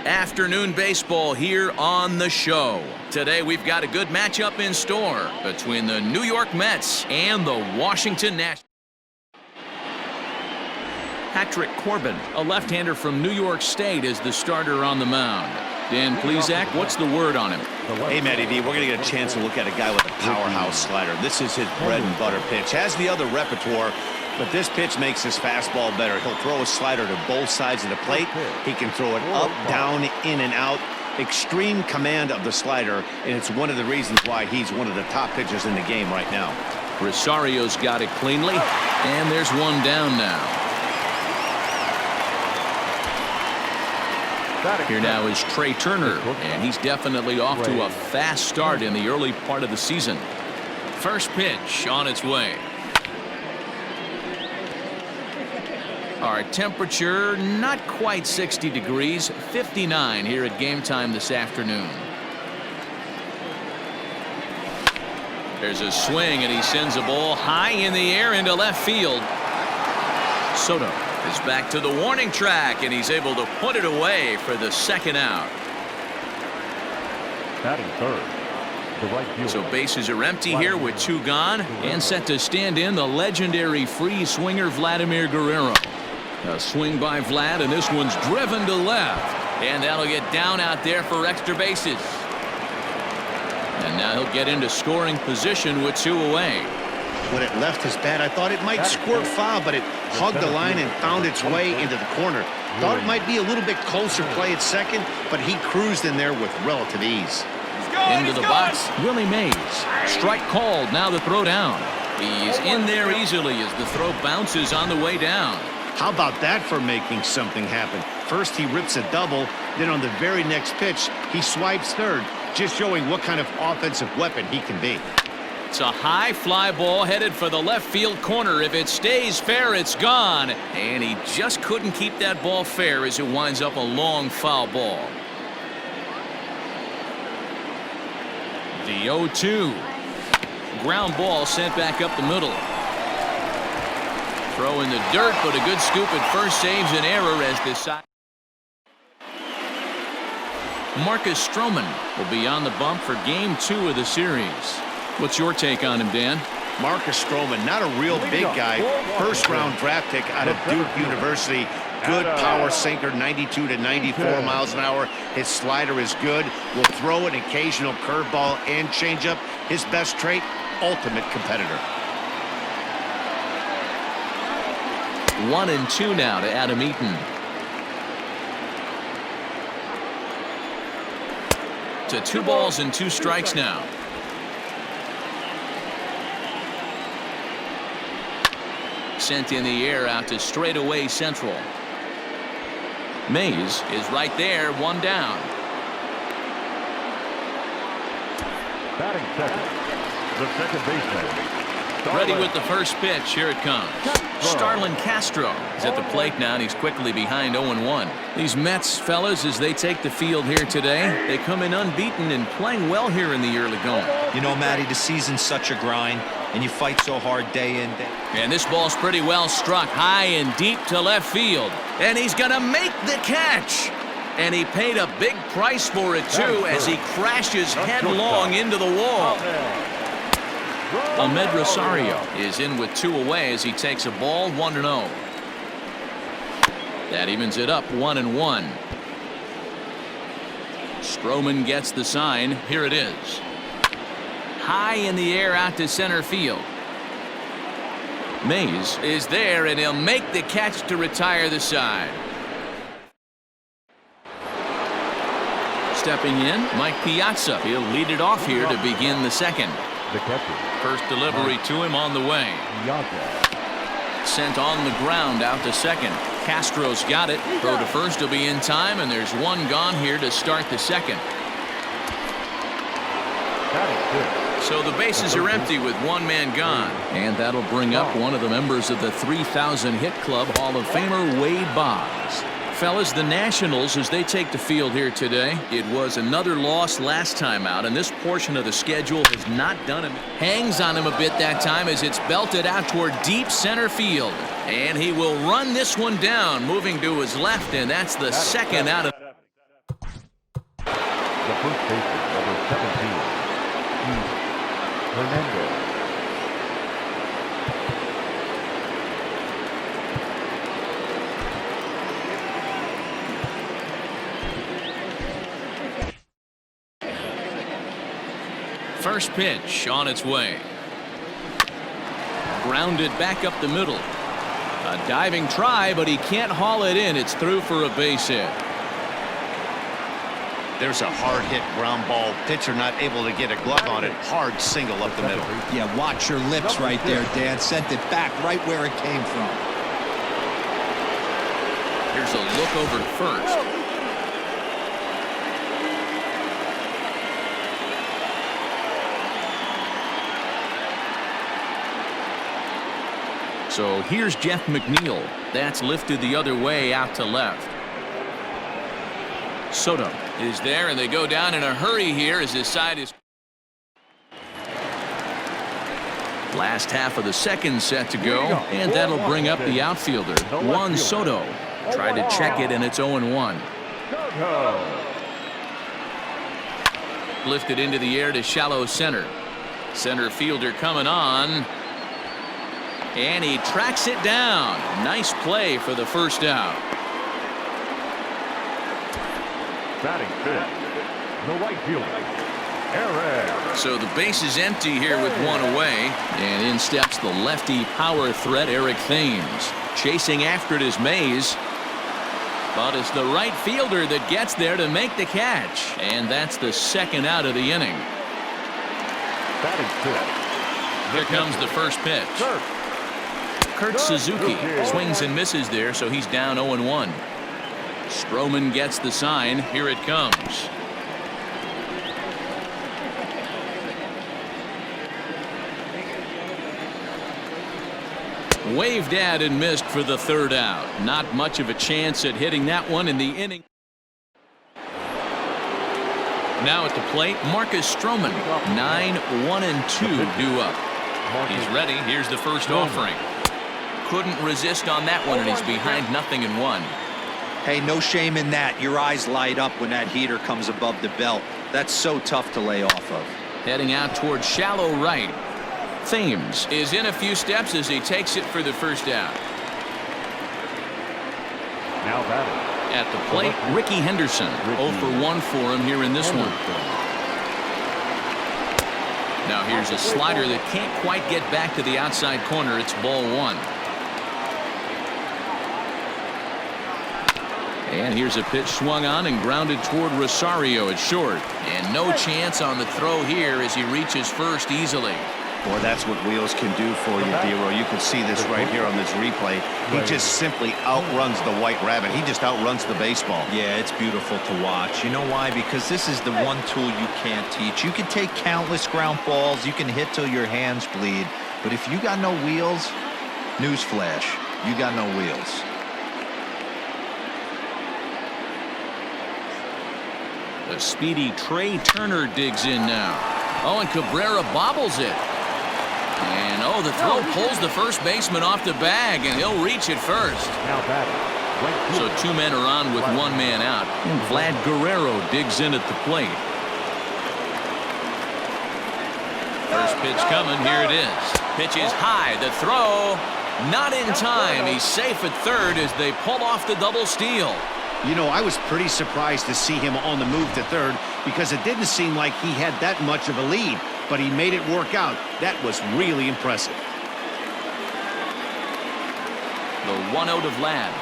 Afternoon baseball here on the show. Today we've got a good matchup in store between the New York Mets and the Washington Nationals. Patrick Corbin, a left-hander from New York State, is the starter on the mound. Dan Plesac, what's the word on him? Hey, Matty V, we're going to get a chance to look at a guy with a powerhouse slider. This is his bread and butter pitch. Has the other repertoire, but this pitch makes his fastball better. He'll throw a slider to both sides of the plate. He can throw it up, down, in, and out. Extreme command of the slider, and it's one of the reasons why he's one of the top pitchers in the game right now. Rosario's got it cleanly, and there's one down now. Here now is Trey Turner, and he's definitely off to a fast start in the early part of the season. First pitch on its way. Our temperature not quite 60 degrees, 59 here at game time this afternoon. There's a swing, and he sends a ball high in the air into left field. Soto is back to the warning track, and he's able to put it away for the second out. Batting third, the right fielder. So bases are empty here with two gone, and set to stand in the legendary free swinger Vladimir Guerrero. A swing by Vlad, and this one's driven to left, and that'll get down out there for extra bases. And now he'll get into scoring position with two away. When it left his bat, I thought it might squirt foul, but it hugged the line and found its way into the corner. Thought it might be a little bit closer play at second, but he cruised in there with relative ease. Into the box, Willie Mays. Strike called, now the throw down. He's in there easily as the throw bounces on the way down. How about that for making something happen? First he rips a double, then on the very next pitch, he swipes third, just showing what kind of offensive weapon he can be. It's a high fly ball headed for the left field corner. If it stays fair, it's gone. And he just couldn't keep that ball fair as it winds up a long foul ball. The 0-2. Ground ball sent back up the middle. Throw in the dirt, but a good scoop at first saves an error as this side. Marcus Stroman will be on the bump for game 2 of the series. What's your take on him, Dan? Marcus Stroman, not a real big guy. First-round draft pick out of Duke University. Good power sinker, 92 to 94 miles an hour. His slider is good. Will throw an occasional curveball and changeup. His best trait, ultimate competitor. 1-2 now to Adam Eaton. To 2 balls and 2 strikes now. Sent in the air out to straightaway central. Mays is right there, 1 down. Batting second, the second baseman. Ready with the first pitch. Here it comes. Starlin Castro is at the plate now, and he's quickly behind 0-1. These Mets, fellas, as they take the field here today, they come in unbeaten and playing well here in the early going. You know, Matty, the season's such a grind, and you fight so hard day in, day out. And this ball's pretty well struck high and deep to left field. And he's going to make the catch. And he paid a big price for it, too, as he crashes headlong into the wall. Ahmed Rosario is in with 2 away as he takes a ball, 1-0. That evens it up, 1-1. Stroman gets the sign. Here it is. High in the air out to center field. Mays is there, and he'll make the catch to retire the side. Stepping in, Mike Piazza. He'll lead it off here to begin the second. The catcher. First delivery to him on the way. Sent on the ground out to second. Castro's got it. Throw to first will be in time, and there's 1 gone here to start the second. So the bases are empty with 1 man gone. And that'll bring up one of the members of the 3,000 hit club, Hall of Famer Wade Boggs. Fellas, the Nationals, as they take the field here today, it was another loss last time out, and this portion of the schedule has not done him. Hangs on him a bit that time as it's belted out toward deep center field. And he will run this one down, moving to his left, and that's the second out of. The first baseman, number 17, Hernandez. First pitch on its way. Grounded back up the middle. A diving try, but he can't haul it in. It's through for a base hit. There's a hard hit ground ball. Pitcher not able to get a glove on it. Hard single up the middle. Yeah, watch your lips right there, Dan. Sent it back right where it came from. Here's a look over to first. So here's Jeff McNeil. That's lifted the other way out to left. Soto is there, and they go down in a hurry here as his side is. Last half of the second set to go, and that'll bring up the outfielder, Juan Soto. Tried to check it, and it's 0-1. Lifted into the air to shallow center. Center fielder coming on. And he tracks it down. Nice play for the first out. Batting fifth, the right fielder, Eric. So the base is empty here with one away. And in steps the lefty power threat, Eric Thames. Chasing after it is Mays. But it's the right fielder that gets there to make the catch. And that's the second out of the inning. Batting fifth. Here comes the first pitch. Kurt Suzuki swings and misses there, so he's down 0-1. Stroman gets the sign. Here it comes. Waved at and missed for the third out. Not much of a chance at hitting that one in the inning. Now at the plate, Marcus Stroman. 9-1-2 due up. He's ready. Here's the first offering. Couldn't resist on that one, and he's behind 0-1. Hey, no shame in that. Your eyes light up when that heater comes above the belt. That's so tough to lay off of. Heading out towards shallow right. Thames is in a few steps as he takes it for the first out. Now batting. At the plate, Ricky Henderson. 0-for-1 for him here in this one. Now here's a slider that can't quite get back to the outside corner. It's ball one. And here's a pitch swung on and grounded toward Rosario at short. And no chance on the throw here as he reaches first easily. Boy, that's what wheels can do for you, Dero. You can see this right here on this replay. He just simply outruns the white rabbit. He just outruns the baseball. Yeah, it's beautiful to watch. You know why? Because this is the one tool you can't teach. You can take countless ground balls. You can hit till your hands bleed. But if you got no wheels, newsflash, you got no wheels. The speedy Trey Turner digs in now. Oh, and Cabrera bobbles it. And oh, the throw pulls the first baseman off the bag, and he'll reach it first. Now batting. Right So two men are on with one man out. And Vlad Guerrero digs in at the plate. First pitch coming. Here it is. Pitch is high. The throw not in time. He's safe at third as they pull off the double steal. You know, I was pretty surprised to see him on the move to third because it didn't seem like he had that much of a lead, but he made it work out. That was really impressive. The 1-0 to Vlad.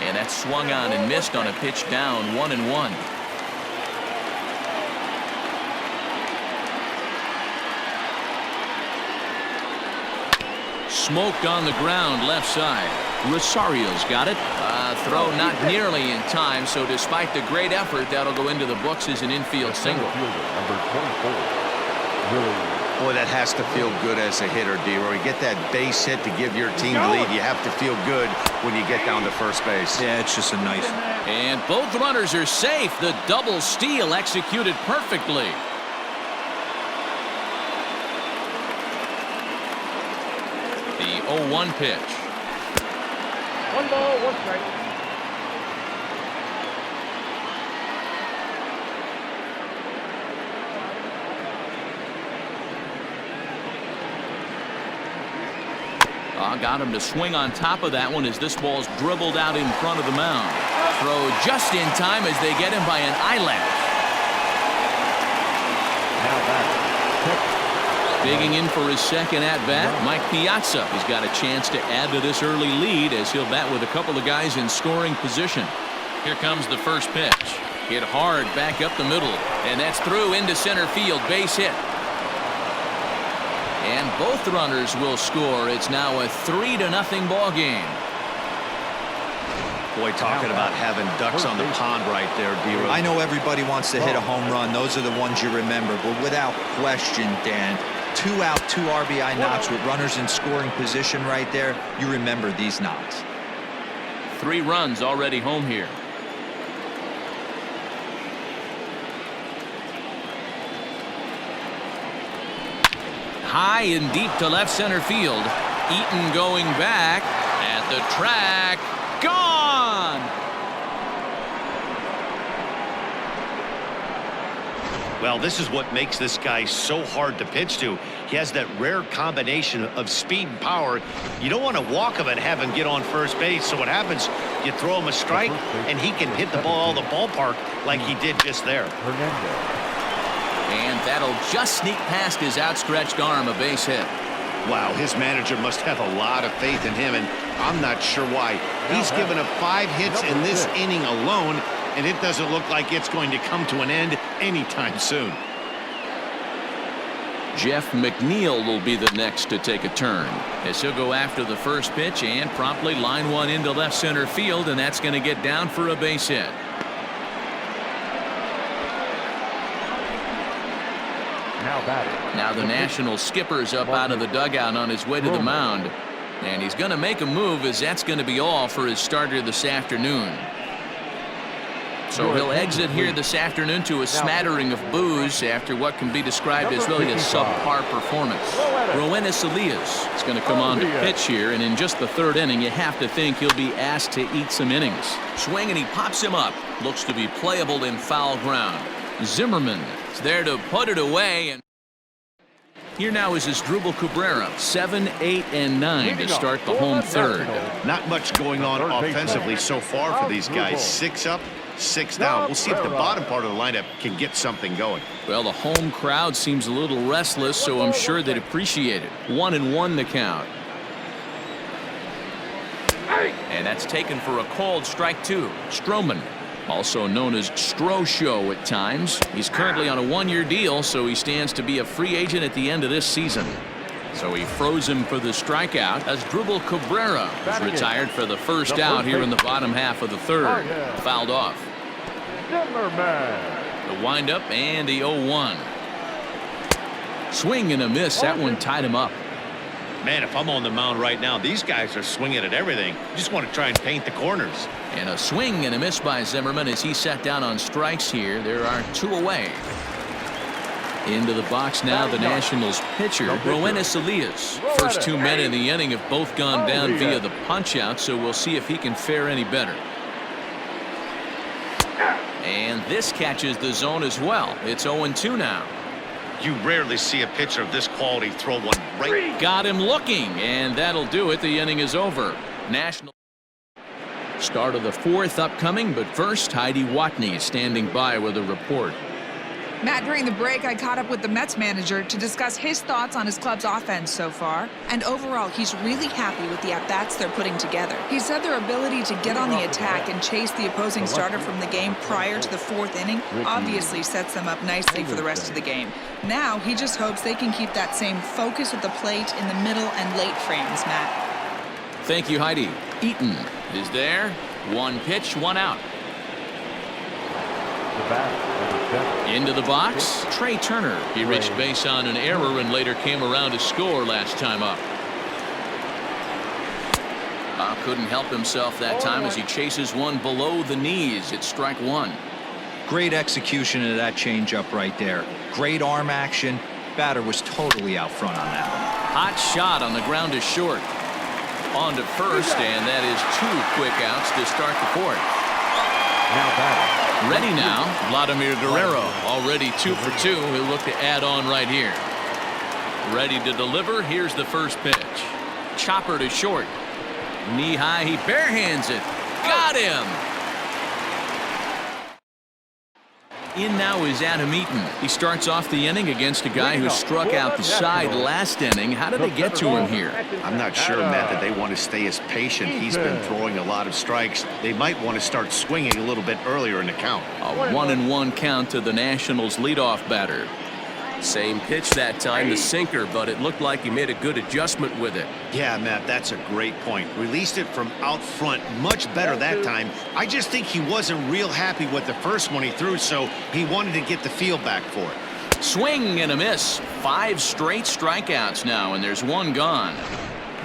And that's swung on and missed on a pitch down 1-1. Smoked on the ground left side. Rosario's got it. Throw not nearly in time, so despite the great effort, that'll go into the books as an infield single. Number 24. Really. Boy, that has to feel good as a hitter, D-Roy. You get that base hit to give your team the lead. You have to feel good when you get down to first base. Yeah, it's just a nice. And both runners are safe. The double steal executed perfectly. The 0-1 pitch. 1 ball, 1 strike. Got him to swing on top of that one as this ball's dribbled out in front of the mound. Throw just in time as they get him by an eyelash. Now back. Digging in for his second at-bat, Mike Piazza. He's got a chance to add to this early lead as he'll bat with a couple of guys in scoring position. Here comes the first pitch. Hit hard back up the middle, and that's through into center field. Base hit. And both runners will score. It's now a 3-0 ball game. Boy, talking about having ducks on the pond right there, D-Rose. I know everybody wants to hit a home run. Those are the ones you remember. But without question, Dan, 2 out, 2 RBI knocks with runners in scoring position right there. You remember these knocks. 3 runs already home here. High and deep to left center field. Eaton going back at the track. Gone! Well, this is what makes this guy so hard to pitch to. He has that rare combination of speed and power. You don't want to walk him and have him get on first base. So what happens, you throw him a strike, and he can hit the ball out of the ballpark like he did just there. And that'll just sneak past his outstretched arm, a base hit. Wow, his manager must have a lot of faith in him, and I'm not sure why. He's given up 5 hits in this inning alone, and it doesn't look like it's going to come to an end anytime soon. Jeff McNeil will be the next to take a turn as he'll go after the first pitch and promptly line one into left center field, and that's going to get down for a base hit. Now the National skipper's up out of the dugout on his way to the mound, and he's going to make a move as that's going to be all for his starter this afternoon. So he'll exit here this afternoon to a smattering of boos after what can be described as really a subpar performance. Roenis Elias is going to come on to pitch here, and in just the 3rd inning you have to think he'll be asked to eat some innings. Swing, and he pops him up. Looks to be playable in foul ground. Zimmerman is there to put it away, and here now is Asdrubal Cabrera, 7, 8, and 9 to start the home 3rd. Not much going on offensively so far for these guys. 6 up, 6 down. We'll see if the bottom part of the lineup can get something going. Well, the home crowd seems a little restless, so I'm sure they'd appreciate it. 1-1 the count. And that's taken for a called strike 2. Stroman, also known as Strosho at times. He's currently on a 1-year deal, so he stands to be a free agent at the end of this season. So he froze him for the strikeout. Asdrubal Cabrera is retired for the first out here in the bottom half of the 3rd. Fouled off. The windup and the 0-1. Swing and a miss. That one tied him up. Man, if I'm on the mound right now, these guys are swinging at everything. Just want to try and paint the corners. And a swing and a miss by Zimmerman as he sat down on strikes here. There are 2 away. Into the box now, the Nationals pitcher, Roenis Elias. First 2 men in the inning have both gone down via the punch-out, so we'll see if he can fare any better. And this catches the zone as well. It's 0-2 now. You rarely see a pitcher of this quality throw one right. Got him looking, and that'll do it. The inning is over. National start of the 4th upcoming, but first, Heidi Watney is standing by with a report. Matt, during the break, I caught up with the Mets manager to discuss his thoughts on his club's offense so far. And overall, he's really happy with the at-bats they're putting together. He said their ability to get on the attack and chase the opposing starter from the game prior to the 4th inning obviously sets them up nicely for the rest of the game. Now, he just hopes they can keep that same focus at the plate in the middle and late frames, Matt. Thank you, Heidi. Eaton is there. 1 pitch, 1 out. Into the box, Trey Turner. He reached base on an error and later came around to score last time up. Couldn't help himself that time as he chases one below the knees. It's strike 1. Great execution of that changeup right there. Great arm action. Batter was totally out front on that one. Hot shot on the ground is short. On to first, and that is 2 quick outs to start the 4th. Now batting. Ready now, Vladimir Guerrero, already 2 for 2. He'll look to add on right here. Ready to deliver. Here's the first pitch. chopper to short. Knee high, he barehands it. Got him. In now is Adam Eaton. He starts off the inning against a guy who struck out the side last inning. How did they get to him here? I'm not sure, Matt, that they want to stay as patient. He's been throwing a lot of strikes. They might want to start swinging a little bit earlier in the count. A 1-1 count to the Nationals leadoff batter. Same pitch that time, the sinker, but it looked like he made a good adjustment with it. Yeah, Matt, that's a great point. Released it from out front much better that time. I just think he wasn't real happy with the first one he threw, so he wanted to get the feel back for it. Swing and a miss. 5 straight strikeouts now, and there's 1 gone.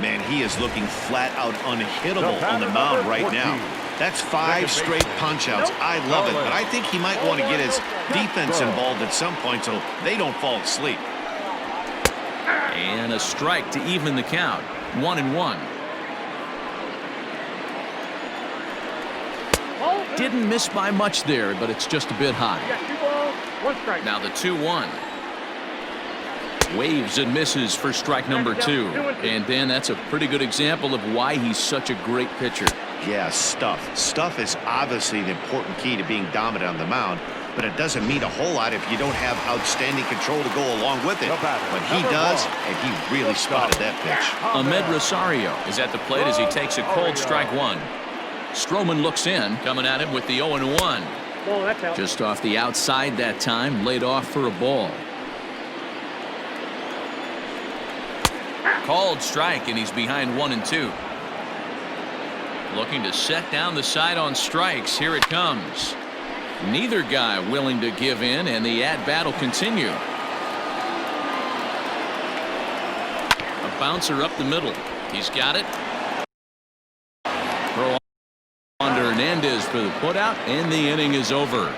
Man, he is looking flat out unhittable on the mound right now. That's 5 straight punch-outs. I love it, but I think he might want to get his defense involved at some point so they don't fall asleep. And a strike to even the count. 1-1. Didn't miss by much there, but it's just a bit high. Now the 2-1. Waves and misses for strike number 2. And then that's a pretty good example of why he's such a great pitcher. Yeah, stuff. Stuff is obviously the important key to being dominant on the mound, but it doesn't mean a whole lot if you don't have outstanding control to go along with it. But he does, and he really spotted that pitch. Ahmed Rosario is at the plate as he takes a cold strike 1. Stroman looks in, coming at him with the 0-1. Just off the outside that time, laid off for a ball. Called strike, and he's behind 1-2. Looking to set down the side on strikes. Here it comes. Neither guy willing to give in, and the at-bat will continue. A bouncer up the middle. He's got it. Throw on to Hernandez for the putout, and the inning is over.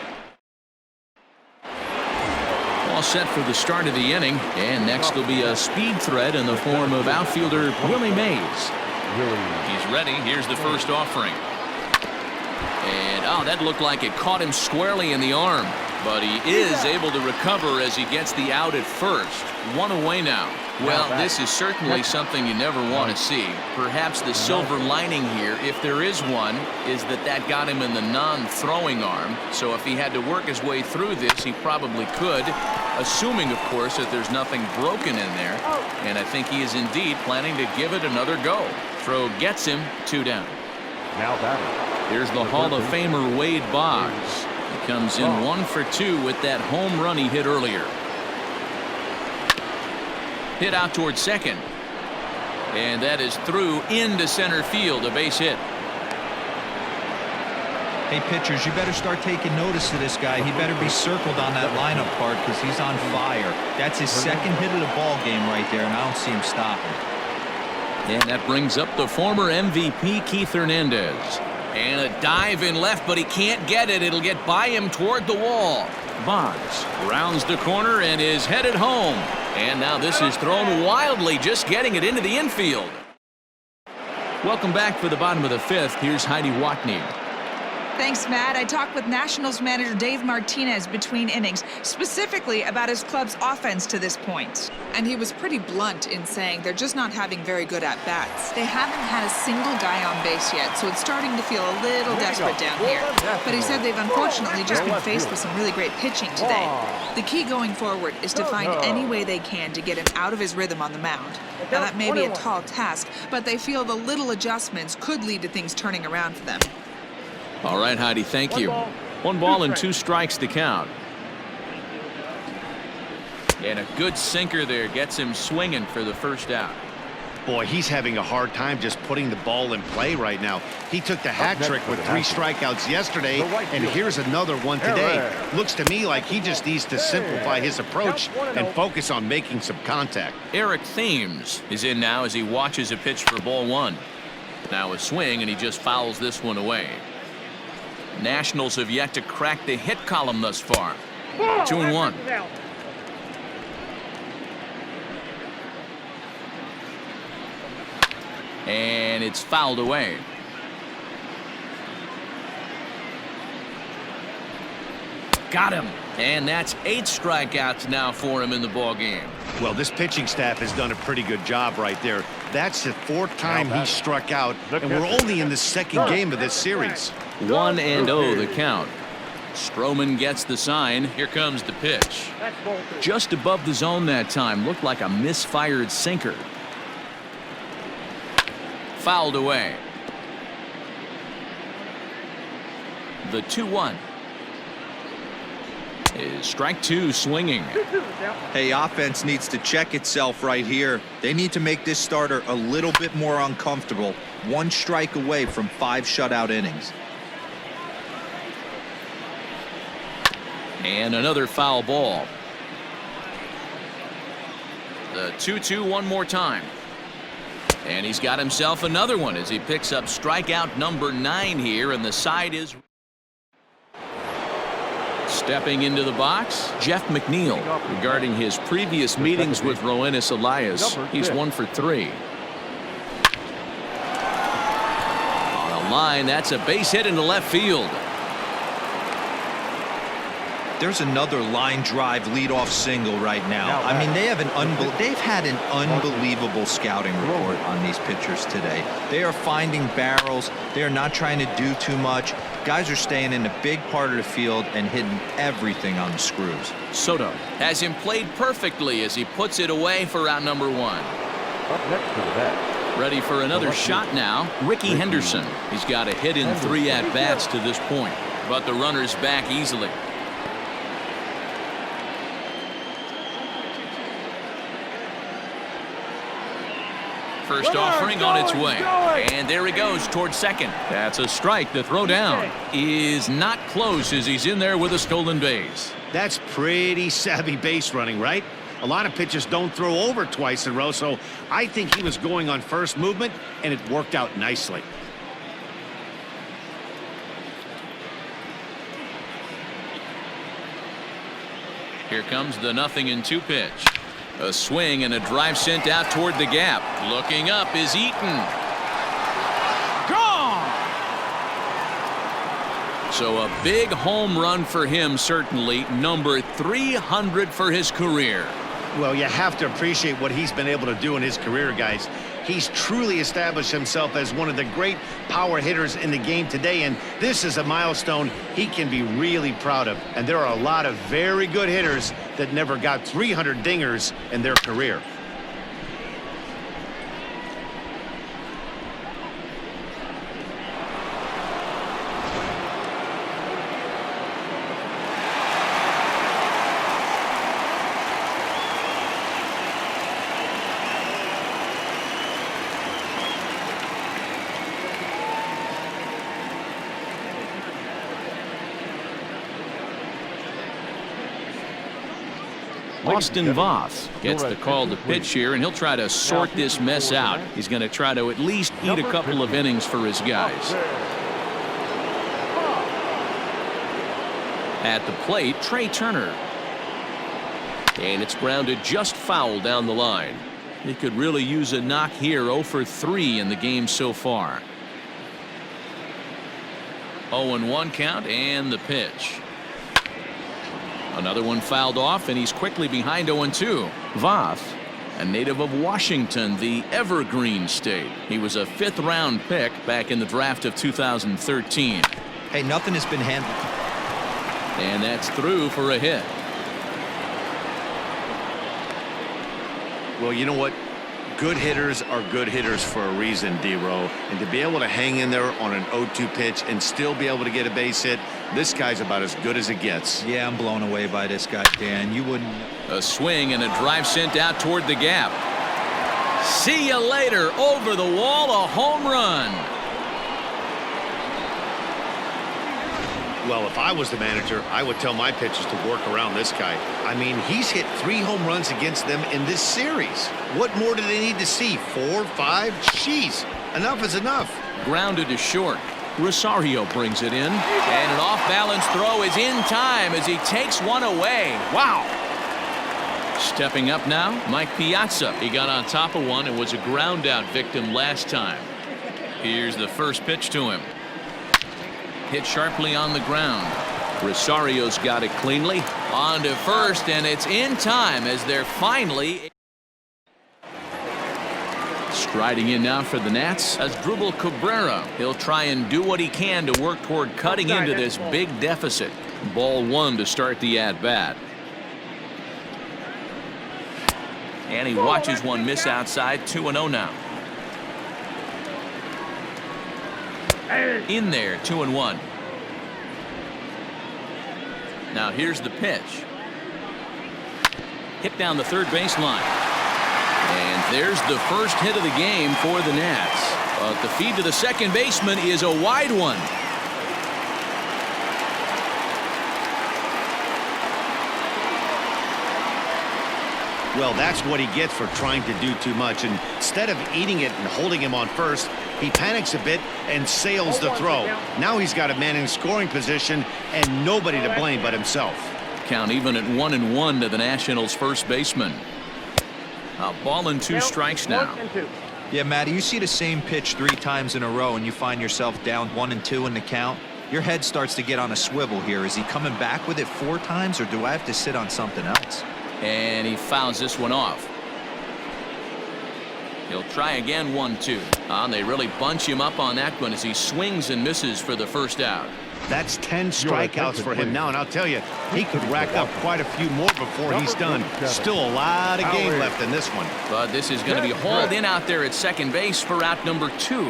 All set for the start of the inning, and next will be a speed threat in the form of outfielder Willie Mays. He's ready. Here's the first offering. And, oh, that looked like it caught him squarely in the arm. But he is able to recover as he gets the out at first. 1 away now. Well, this is certainly something you never want to see. Perhaps the silver lining here, if there is one, is that got him in the non-throwing arm. So if he had to work his way through this, he probably could, assuming, of course, that there's nothing broken in there. And I think he is indeed planning to give it another go. Throw gets him, 2 down. Now batting. Here's the Hall of Famer Wade Boggs. He comes in 1 for 2 with that home run he hit earlier. Hit out towards second. And that is through into center field, a base hit. Hey, pitchers, you better start taking notice of this guy. He better be circled on that lineup part because he's on fire. That's his second hit of the ball game right there, and I don't see him stopping. And that brings up the former MVP Keith Hernandez. And a dive in left, but he can't get it. It'll get by him toward the wall. Boggs rounds the corner and is headed home. And now this is thrown wildly, just getting it into the infield. Welcome back for the bottom of the 5th. Here's Heidi Watney. Thanks, Matt. I talked with Nationals manager Dave Martinez between innings, specifically about his club's offense to this point. And he was pretty blunt in saying they're just not having very good at-bats. They haven't had a single guy on base yet, so it's starting to feel a little desperate down here. But he said they've unfortunately just been faced with some really great pitching today. The key going forward is to find any way they can to get him out of his rhythm on the mound. Now, that may be a tall task, but they feel the little adjustments could lead to things turning around for them. All right, Heidi, thank you. 1 ball and 2 strikes to count. And a good sinker there gets him swinging for the first out. Boy, he's having a hard time just putting the ball in play right now. He took the hat trick with 3 strikeouts yesterday, and here's another one today. Looks to me like he just needs to simplify his approach and focus on making some contact. Eric Thames is in now as he watches a pitch for ball 1. Now a swing, and he just fouls this one away. Nationals have yet to crack the hit column thus far. 2-1. And it's fouled away. Got him. And that's 8 strikeouts now for him in the ballgame. Well, this pitching staff has done a pretty good job right there. That's the 4th time he struck out, and we're only in the 2nd game of this series. 1-0 the count. Stroman gets the sign. Here comes the pitch. Just above the zone that time. Looked like a misfired sinker. Fouled away. The 2-1. Is strike 2 swinging. Hey, offense needs to check itself right here. They need to make this starter a little bit more uncomfortable. 1 strike away from 5 shutout innings. And another foul ball. The 2-2 one more time. And he's got himself another one as he picks up strikeout number 9 here, and the side is. Stepping into the box, Jeff McNeil. Regarding his previous meetings with Roenis Elias, he's 1 for 3. On a line, that's a base hit into left field. There's another line drive leadoff single right now. I mean, they've had an unbelievable scouting report on these pitchers today. They are finding barrels. They are not trying to do too much. Guys are staying in a big part of the field and hitting everything on the screws. Soto has him played perfectly as he puts it away for out number 1. Up next to the bat. Ready for another shot now. Ricky Henderson. He's got a hit in 3 at-bats to this point, but the runner's back easily. First offering on its way. And there he goes towards second. That's a strike. The throw down is not close as he's in there with a stolen base. That's pretty savvy base running, right? A lot of pitchers don't throw over twice in a row, so I think he was going on first movement, and it worked out nicely. Here comes the 0-2 pitch. A swing and a drive sent out toward the gap. Looking up is Eaton. Gone! So a big home run for him, certainly. Number 300 for his career. Well, you have to appreciate what he's been able to do in his career, guys. He's truly established himself as one of the great power hitters in the game today, and this is a milestone he can be really proud of. And there are a lot of very good hitters that never got 300 dingers in their career. Austin Voth gets the call to pitch here, and he'll try to sort this mess out. He's going to try to at least eat a couple of innings for his guys. At the plate, Trey Turner. And it's grounded just foul down the line. He could really use a knock here. 0 for 3 in the game so far. 0-1 count, and the pitch. Another one fouled off, and he's quickly behind 0-2. Voth, a native of Washington, the Evergreen State. He was a 5th-round pick back in the draft of 2013. Hey, nothing has been handled. And that's through for a hit. Well, you know what? Good hitters are good hitters for a reason, D-Row. And to be able to hang in there on an 0-2 pitch and still be able to get a base hit, this guy's about as good as it gets. Yeah, I'm blown away by this guy, Dan. You wouldn't. A swing and a drive sent out toward the gap. See you later. Over the wall, a home run. Well, if I was the manager, I would tell my pitchers to work around this guy. I mean, he's hit 3 home runs against them in this series. What more do they need to see? 4, 5? Jeez, enough is enough. Grounded to short. Rosario brings it in, and an off-balance throw is in time as he takes one away. Wow. Stepping up now, Mike Piazza. He got on top of one and was a ground-out victim last time. Here's the first pitch to him. Hit sharply on the ground. Rosario's got it cleanly. On to first, and it's in time as they're finally. Striding in now for the Nats as Drupal Cabrera. He'll try and do what he can to work toward cutting into this big deficit. Ball one to start the at-bat. And he watches one miss outside. 2-0 now. In there, 2-1. Now here's the pitch. Hit down the third baseline. And there's the first hit of the game for the Nats. But the feed to the second baseman is a wide one. Well, that's what he gets for trying to do too much. And instead of eating it and holding him on first, he panics a bit and sails the throw. Now he's got a man in scoring position and nobody to blame but himself. Count even at 1-1 to the Nationals' first baseman. A ball and 2 strikes now. Yeah, Matty, you see the same pitch 3 times in a row and you find yourself down 1-2 in the count. Your head starts to get on a swivel here. Is he coming back with it 4 times, or do I have to sit on something else? And he fouls this one off. He'll try again. 1-2. And they really bunch him up on that one as he swings and misses for the first out. That's 10 strikeouts for him now, and I'll tell you, he could rack up quite a few more before he's done. Still a lot of game left in this one. But this is going to be hauled in out there at second base for out number 2.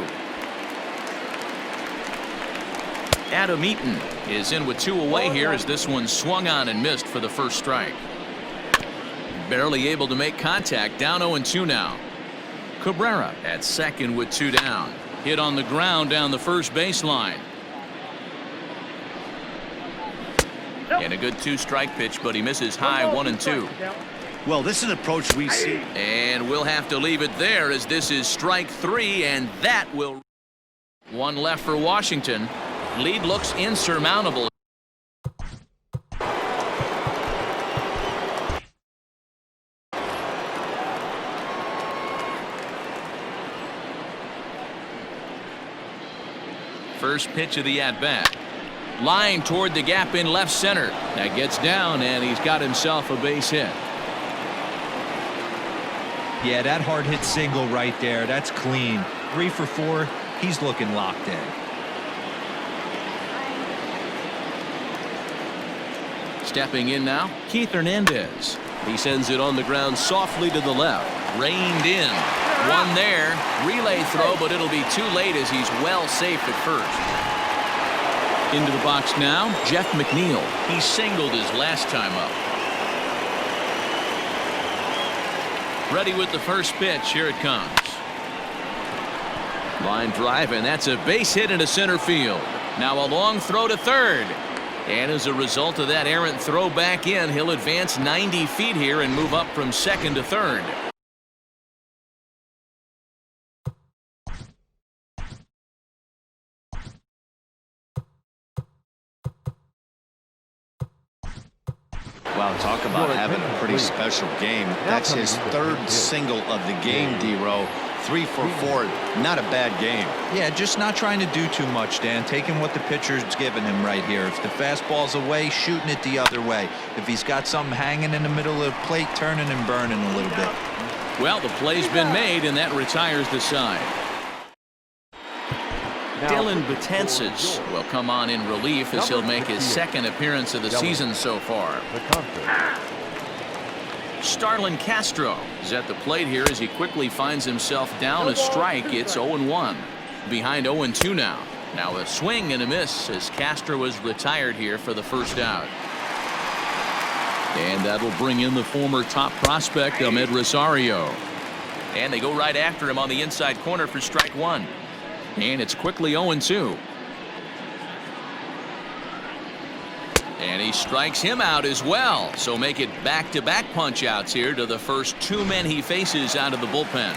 Adam Eaton is in with 2 away here as this one swung on and missed for the first strike. Barely able to make contact. Down 0-2 now. Cabrera at second with 2 down. Hit on the ground down the first baseline. And a good 2-strike pitch, but he misses high. 1-2. Well, this is an approach we see. And we'll have to leave it there as this is strike 3, and that will. 1 left for Washington. Lead looks insurmountable. First pitch of the at-bat. Line toward the gap in left center. That gets down, and he's got himself a base hit. Yeah, that hard hit single right there. That's clean. 3 for 4. He's looking locked in. Stepping in now, Keith Hernandez. He sends it on the ground softly to the left. Reined in. One there. Relay throw, but it'll be too late as he's well safe at first. Into the box now, Jeff McNeil. He singled his last time up. Ready with the first pitch. Here it comes. Line drive, and that's a base hit into center field. Now a long throw to third. And as a result of that errant throw back in, he'll advance 90 feet here and move up from second to third. Wow, talk about having a pretty special game. That's his 3rd single of the game, D-Row. 3 for 4. Not a bad game. Yeah, just not trying to do too much, Dan. Taking what the pitcher's giving him right here. If the fastball's away, shooting it the other way. If he's got something hanging in the middle of the plate, turning and burning a little bit. Well, the play's been made, and that retires the side. Dylan Betances will come on in relief as he'll make his 2nd appearance of the season so far. Starlin Castro is at the plate here as he quickly finds himself down a strike. It's 0-1. Behind 0-2 now. Now a swing and a miss as Castro is retired here for the first out. And that'll bring in the former top prospect, Ahmed Rosario. And they go right after him on the inside corner for strike 1. And it's quickly 0-2. And he strikes him out as well. So make it back-to-back punch-outs here to the first 2 men he faces out of the bullpen.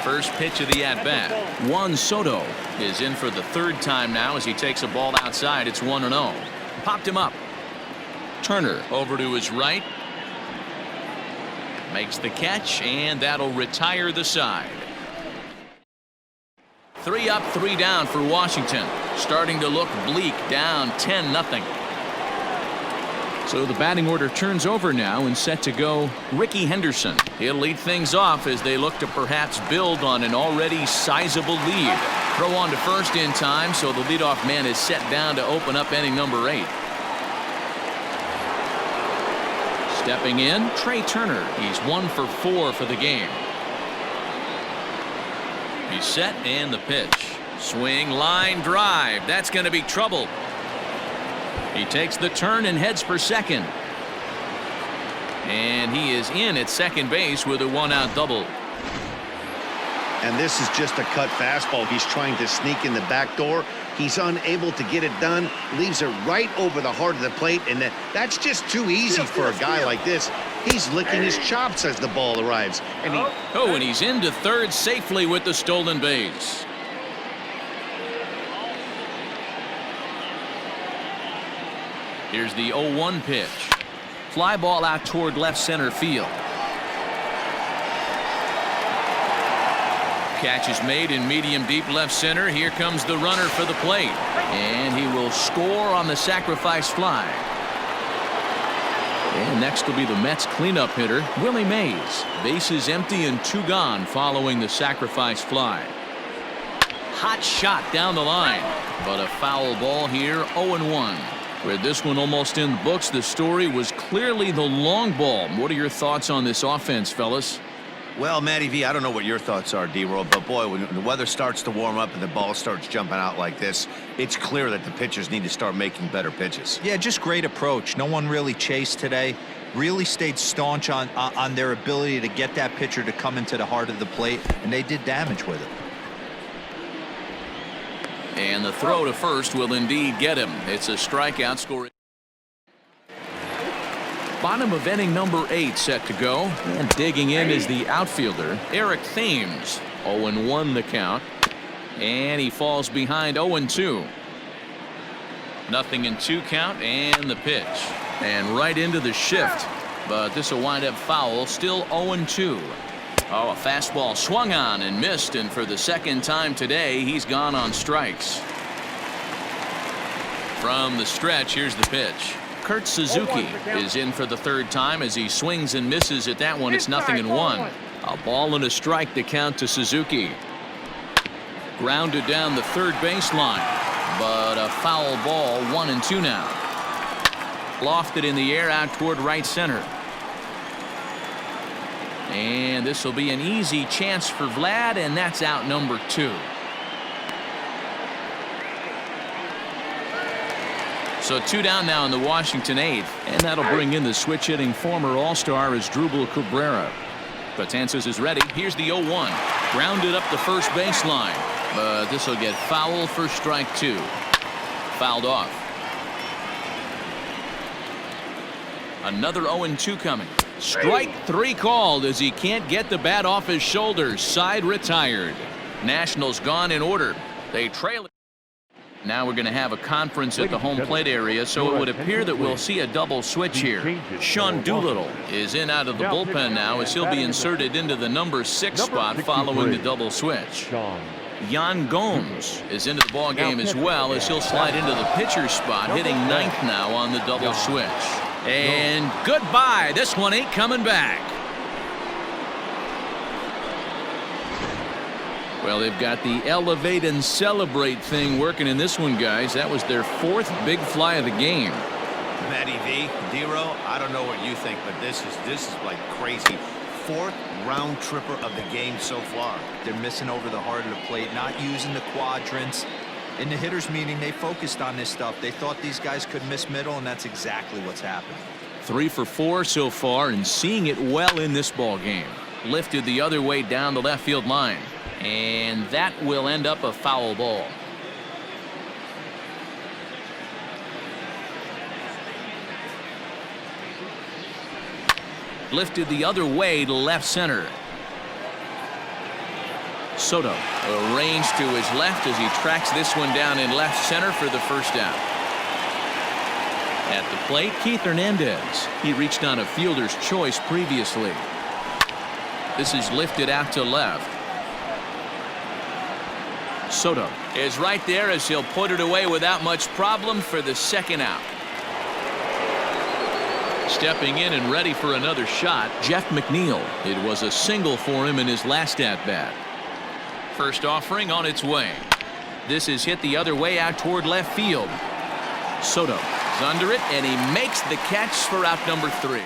First pitch of the at-bat. Juan Soto is in for the 3rd time now as he takes a ball outside. It's 1-0. Popped him up. Turner over to his right. Makes the catch, and that'll retire the side. 3 up, 3 down for Washington. starting to look bleak, down 10-0. So the batting order turns over now and set to go Ricky Henderson. He'll lead things off as they look to perhaps build on an already sizable lead. Throw on to first in time, so the leadoff man is set down to open up inning number 8. Stepping in, Trey Turner. He's 1 for 4 for the game. He's set and the pitch. Swing, line drive. That's going to be trouble. He takes the turn and heads for second. And he is in at second base with a 1-out double. And this is just a cut fastball. He's trying to sneak in the back door. He's unable to get it done. Leaves it right over the heart of the plate. And that's just too easy for a guy like this. He's licking his chops as the ball arrives. And and he's into third safely with the stolen base. Here's the 0-1 pitch. Fly ball out toward left center field. Catch is made in medium deep left center. Here comes the runner for the plate. And he will score on the sacrifice fly. And next will be the Mets cleanup hitter, Willie Mays. Bases empty and 2 gone following the sacrifice fly. Hot shot down the line. But a foul ball here, 0-1. With this one almost in the books, the story was clearly the long ball. What are your thoughts on this offense, fellas? Well, Matty V, I don't know what your thoughts are, D-Roll, but boy, when the weather starts to warm up and the ball starts jumping out like this, it's clear that the pitchers need to start making better pitches. Yeah, just great approach. No one really chased today. Really stayed staunch on their ability to get that pitcher to come into the heart of the plate, and they did damage with it. And the throw to first will indeed get him. It's a strikeout score. Bottom of inning number 8 set to go. And digging in is the outfielder, Eric Thames. 0-1 the count. And he falls behind 0-2. 0-2 count and the pitch. And right into the shift. But this will wind up foul. Still 0-2. Oh, a fastball swung on and missed, and for the second time today, he's gone on strikes. From the stretch, here's the pitch. Kurt Suzuki is in for the third time as he swings and misses at that one. It's 0-1. A ball and a strike to count to Suzuki. Grounded down the third baseline, but a foul ball, 1-2 now. Lofted in the air out toward right center. And this will be an easy chance for Vlad, and that's out number 2. So 2 down now in the Washington 8th, and that'll bring in the switch hitting former All-Star Asdrubal Cabrera. Betances is ready. Here's the 0-1. Grounded up the first baseline, but this will get foul for strike 2. Fouled off. Another 0-2 coming. Strike 3 called as he can't get the bat off his shoulders. Side retired. Nationals gone in order. They trail it. Now we're going to have a conference at the home plate area, so it would appear that we'll see a double switch here. Sean Doolittle is in out of the bullpen now as he'll be inserted into the number 6 spot following the double switch. Yan Gomes is into the ball game as well as he'll slide into the pitcher spot, hitting 9th now on the double switch. And goodbye. This one ain't coming back. Well, they've got the elevate and celebrate thing working in this one, guys. That was their 4th big fly of the game. Matty V, D-Roll, I don't know what you think, but this is like crazy. 4th round tripper of the game so far. They're missing over the heart of the plate, not using the quadrants. In the hitters meeting, they focused on this stuff. They thought these guys could miss middle, and that's exactly what's happening. 3 for 4 so far, and seeing it well in this ball game. Lifted the other way down the left field line, and that will end up a foul ball. Lifted the other way to left center. Soto arranged to his left as he tracks this one down in left center for the first out. At the plate, Keith Hernandez. He reached on a fielder's choice previously. This is lifted out to left. Soto is right there as he'll put it away without much problem for the second out. Stepping in and ready for another shot, Jeff McNeil. It was a single for him in his last at-bat. First offering on its way. This is hit the other way out toward left field. Soto is under it, and he makes the catch for out number 3.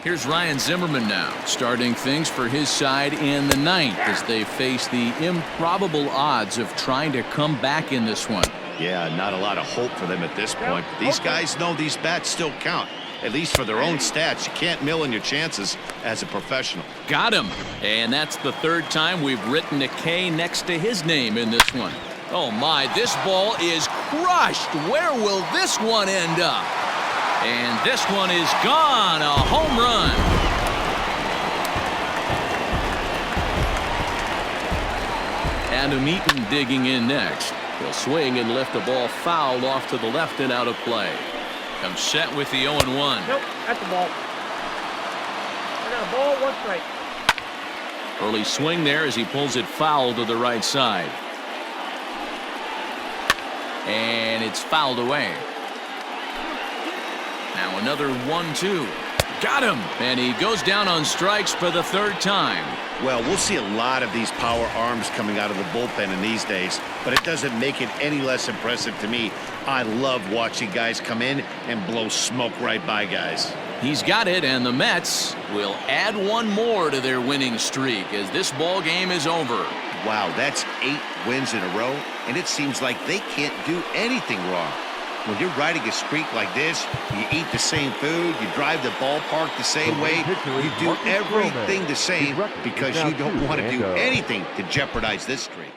Here's Ryan Zimmerman now, starting things for his side in the 9th as they face the improbable odds of trying to come back in this one. Yeah, not a lot of hope for them at this point. These guys know these bats still count, at least for their own stats. You can't mill in your chances as a professional. Got him. And that's the 3rd time we've written a K next to his name in this one. Oh my, this ball is crushed. Where will this one end up? And this one is gone. A home run. Adam Eaton digging in next. He'll swing and lift the ball foul off to the left and out of play. Comes set with the 0-1. Nope, that's the ball. I got a ball, 1 strike. Early swing there as he pulls it foul to the right side. And it's fouled away. Now another 1-2. Got him. And he goes down on strikes for the 3rd time. Well, we'll see a lot of these power arms coming out of the bullpen in these days, but it doesn't make it any less impressive to me. I love watching guys come in and blow smoke right by guys. He's got it, and the Mets will add 1 more to their winning streak as this ball game is over. Wow, that's 8 wins in a row, and it seems like they can't do anything wrong. When you're riding a streak like this, you eat the same food, you drive the ballpark the same way, you do everything the same because you don't want to do anything to jeopardize this streak.